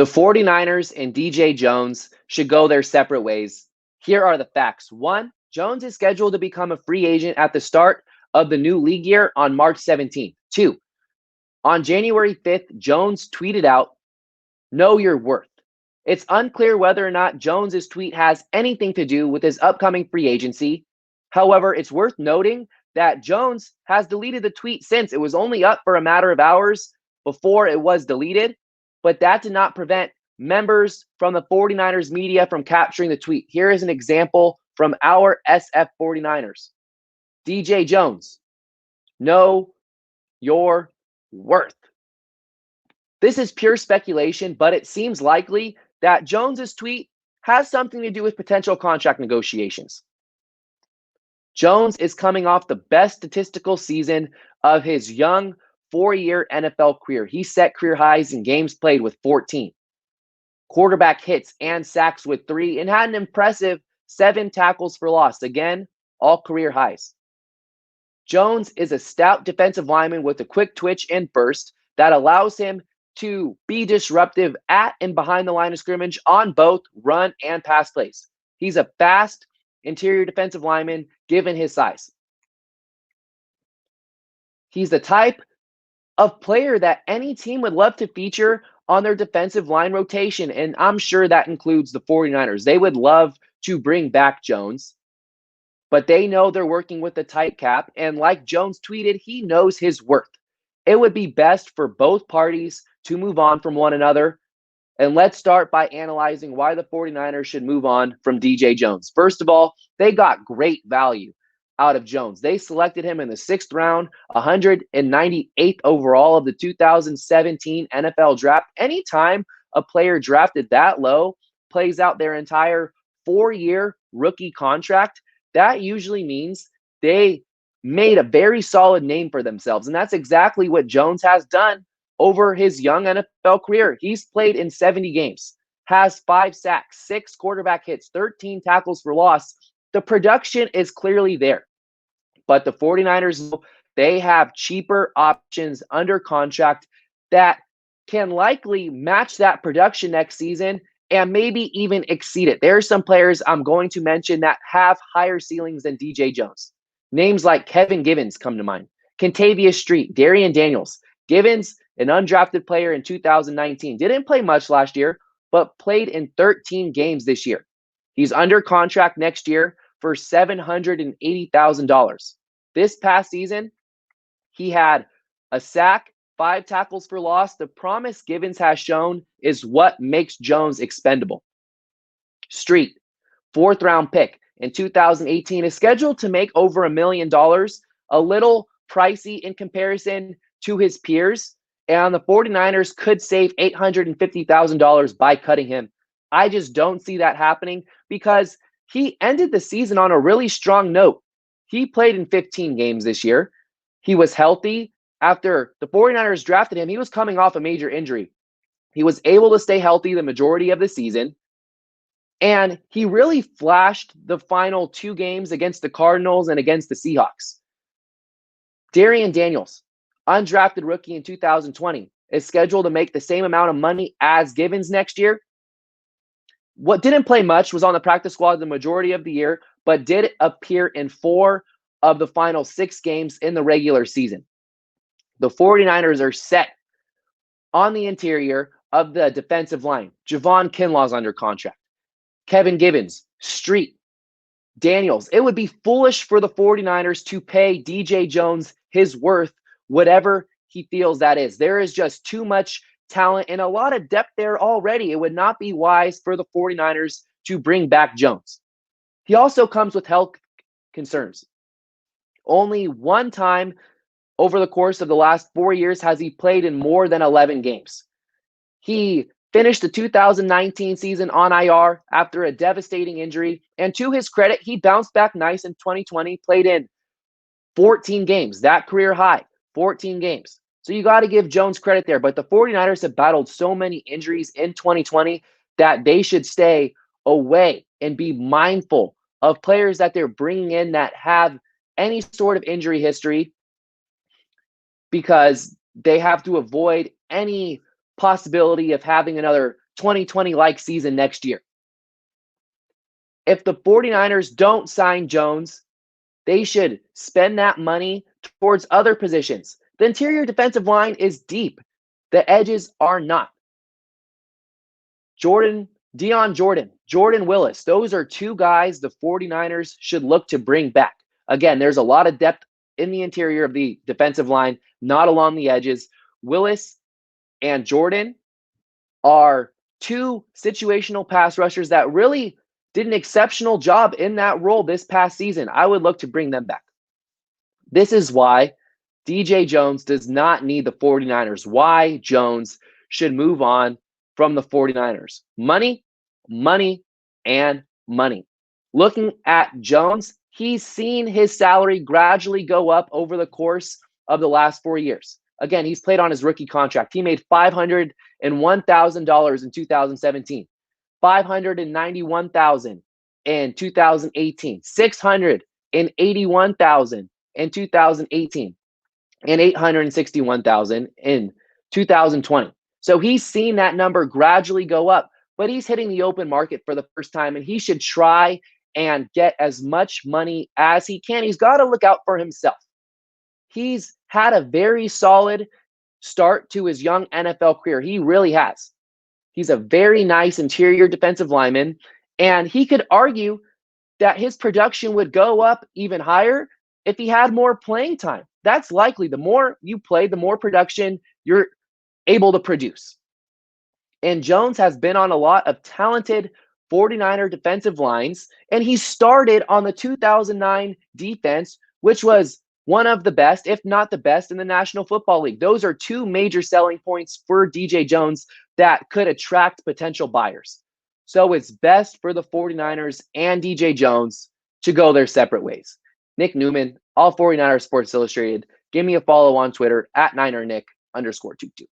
The 49ers and DJ Jones should go their separate ways. Here are the facts. 1, Jones is scheduled to become a free agent at the start of the new league year on March 17th. 2, on January 5th, Jones tweeted out, "Know your worth." It's unclear whether or not Jones's tweet has anything to do with his upcoming free agency. However, it's worth noting that Jones has deleted the tweet since. It was only up for a matter of hours before it was deleted, but that did not prevent members from the 49ers media from capturing the tweet. Here is an example from our SF 49ers. DJ Jones, know your worth. This is pure speculation, but it seems likely that Jones's tweet has something to do with potential contract negotiations. Jones is coming off the best statistical season of his young 4-year NFL career. He set career highs in games played with 14, quarterback hits and sacks with 3, and had an impressive 7 tackles for loss. Again, all career highs. Jones is a stout defensive lineman with a quick twitch and burst that allows him to be disruptive at and behind the line of scrimmage on both run and pass plays. He's a fast interior defensive lineman given his size. He's the type of player that any team would love to feature on their defensive line rotation, and I'm sure that includes the 49ers. They would love to bring back Jones, but they know they're working with a tight cap, and like Jones tweeted, he knows his worth. It would be best for both parties to move on from one another. And let's start by analyzing why the 49ers should move on from DJ Jones. First of all, they got great value out of Jones. They selected him in the 6th round, 198th overall of the 2017 NFL draft. Anytime a player drafted that low plays out their entire 4-year rookie contract, that usually means they made a very solid name for themselves. And that's exactly what Jones has done over his young NFL career. He's played in 70 games, has 5 sacks, 6 quarterback hits, 13 tackles for loss. The production is clearly there. But the 49ers, they have cheaper options under contract that can likely match that production next season and maybe even exceed it. There are some players I'm going to mention that have higher ceilings than DJ Jones. Names like Kevin Givens come to mind, Kentavious Street, Darian Daniels. Givens, an undrafted player in 2019, didn't play much last year, but played in 13 games this year. He's under contract next year for $780,000. This past season, he had a sack, 5 tackles for loss. The promise Givens has shown is what makes Jones expendable. Street, 4th round pick in 2018, is scheduled to make over $1 million, a little pricey in comparison to his peers. And the 49ers could save $850,000 by cutting him. I just don't see that happening because he ended the season on a really strong note. He played in 15 games this year. He was healthy. After the 49ers drafted him, he was coming off a major injury. He was able to stay healthy the majority of the season. And he really flashed the final 2 games against the Cardinals and against the Seahawks. Darian Daniels, undrafted rookie in 2020, is scheduled to make the same amount of money as Givens next year. What didn't play much, was on the practice squad the majority of the year, but did appear in 4 of the final 6 games in the regular season. The 49ers are set on the interior of the defensive line. Javon Kinlaw's under contract. Kevin Givens, Street, Daniels. It would be foolish for the 49ers to pay DJ Jones his worth, whatever he feels that is. There is just too much talent and a lot of depth there already. It would not be wise for the 49ers to bring back Jones. He also comes with health concerns. Only one time over the course of the last 4 years has he played in more than 11 games. He finished the 2019 season on IR after a devastating injury, and to his credit, he bounced back nice in 2020, played in 14 games, that career high, 14 games. So you got to give Jones credit there, but the 49ers have battled so many injuries in 2020 that they should stay away and be mindful of players that they're bringing in that have any sort of injury history, because they have to avoid any possibility of having another 2020-like season next year. If the 49ers don't sign Jones, they should spend that money towards other positions. The interior defensive line is deep. The edges are not. Jordan Willis. Those are two guys the 49ers should look to bring back. Again, there's a lot of depth in the interior of the defensive line, not along the edges. Willis and Jordan are two situational pass rushers that really did an exceptional job in that role this past season. I would look to bring them back. This is why DJ Jones does not need the 49ers. Why Jones should move on from the 49ers. Money, money, and money. Looking at Jones, he's seen his salary gradually go up over the course of the last 4 years. Again, he's played on his rookie contract. He made $501,000 in 2017, $591,000 in 2018, $681,000 in 2018, and $861,000 in 2020. So he's seen that number gradually go up, but he's hitting the open market for the first time, and he should try and get as much money as he can. He's got to look out for himself. He's had a very solid start to his young NFL career. He really has. He's a very nice interior defensive lineman, and he could argue that his production would go up even higher if he had more playing time. That's likely. The more you play, the more production you're able to produce. And Jones has been on a lot of talented 49er defensive lines, and he started on the 2009 defense, which was one of the best, if not the best, in the National Football League. Those are two major selling points for DJ Jones that could attract potential buyers. So it's best for the 49ers and DJ Jones to go their separate ways. Nick Newman, All 49ers Sports Illustrated. Give me a follow on Twitter at NinerNick_22.